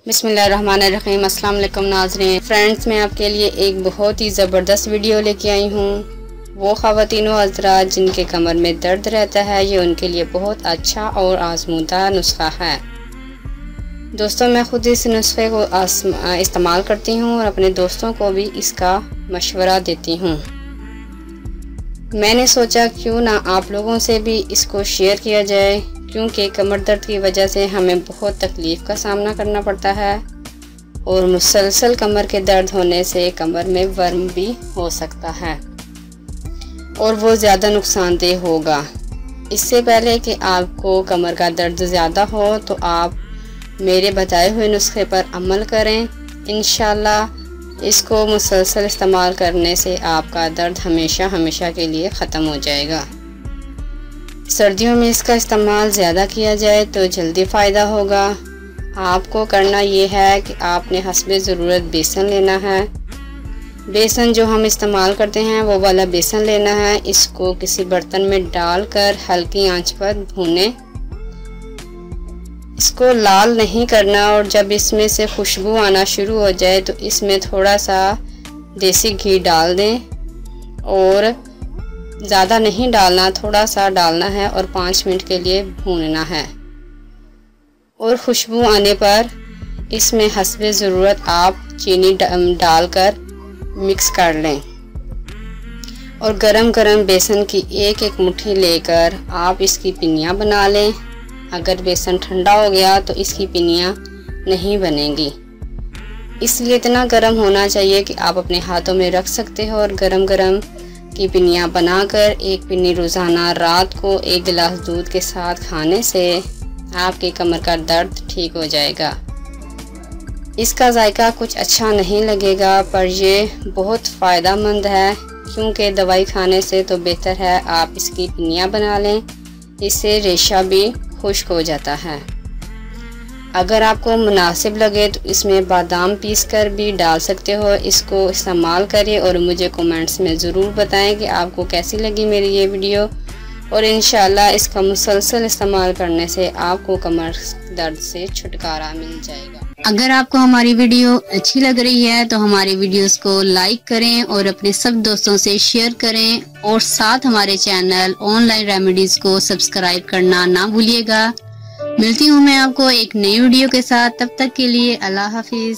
बिस्मिल्लाहिर्रहमानिर्रहीम। अस्सलाम वालेकुम नाज़रीन। फ्रेंड्स, मैं आपके लिए एक बहुत ही ज़बरदस्त वीडियो लेके आई हूँ। वो ख़वातीन व हज़रात जिनके कमर में दर्द रहता है, ये उनके लिए बहुत अच्छा और आज़मूदा नुस्खा है। दोस्तों, मैं ख़ुद इस नुस्खे को इस्तेमाल करती हूँ और अपने दोस्तों को भी इसका मशवरा देती हूँ। मैंने सोचा क्यों ना आप लोगों से भी इसको शेयर किया जाए, क्योंकि कमर दर्द की वजह से हमें बहुत तकलीफ़ का सामना करना पड़ता है और मुसलसल कमर के दर्द होने से कमर में वर्म भी हो सकता है और वो ज़्यादा नुकसानदेह होगा। इससे पहले कि आपको कमर का दर्द ज़्यादा हो तो आप मेरे बताए हुए नुस्खे पर अमल करें। इंशाल्लाह इसको मुसलसल इस्तेमाल करने से आपका दर्द हमेशा हमेशा के लिए ख़त्म हो जाएगा। सर्दियों में इसका इस्तेमाल ज़्यादा किया जाए तो जल्दी फ़ायदा होगा। आपको करना ये है कि आपने हस्बे ज़रूरत बेसन लेना है। बेसन जो हम इस्तेमाल करते हैं वो वाला बेसन लेना है। इसको किसी बर्तन में डालकर हल्की आंच पर भूनें। इसको लाल नहीं करना और जब इसमें से खुशबू आना शुरू हो जाए तो इसमें थोड़ा सा देसी घी डाल दें और ज़्यादा नहीं डालना, थोड़ा सा डालना है और 5 मिनट के लिए भूनना है। और खुशबू आने पर इसमें हस्बे ज़रूरत आप चीनी डालकर मिक्स कर लें और गरम गरम बेसन की एक एक मुट्ठी लेकर आप इसकी पिनियाँ बना लें। अगर बेसन ठंडा हो गया तो इसकी पिनियाँ नहीं बनेंगी, इसलिए इतना गर्म होना चाहिए कि आप अपने हाथों में रख सकते हो और गरम गरम की पिनियाँ बनाकर एक पिन्नी रोज़ाना रात को 1 गिलास दूध के साथ खाने से आपके कमर का दर्द ठीक हो जाएगा। इसका जायका कुछ अच्छा नहीं लगेगा पर ये बहुत फ़ायदेमंद है, क्योंकि दवाई खाने से तो बेहतर है आप इसकी पिनियाँ बना लें। इससे रेशा भी खुश्क हो जाता है। अगर आपको मुनासिब लगे तो इसमें बादाम पीस कर भी डाल सकते हो। इसको इस्तेमाल करिए और मुझे कमेंट्स में ज़रूर बताएं कि आपको कैसी लगी मेरी ये वीडियो। और इंशाल्लाह इसका मुसलसल इस्तेमाल करने से आपको कमर दर्द से छुटकारा मिल जाएगा। अगर आपको हमारी वीडियो अच्छी लग रही है तो हमारे वीडियोस को लाइक करें और अपने सब दोस्तों से शेयर करें और साथ हमारे चैनल ऑनलाइन रेमेडीज को सब्सक्राइब करना ना भूलिएगा। मिलती हूँ मैं आपको एक नई वीडियो के साथ, तब तक के लिए अल्लाह हाफिज।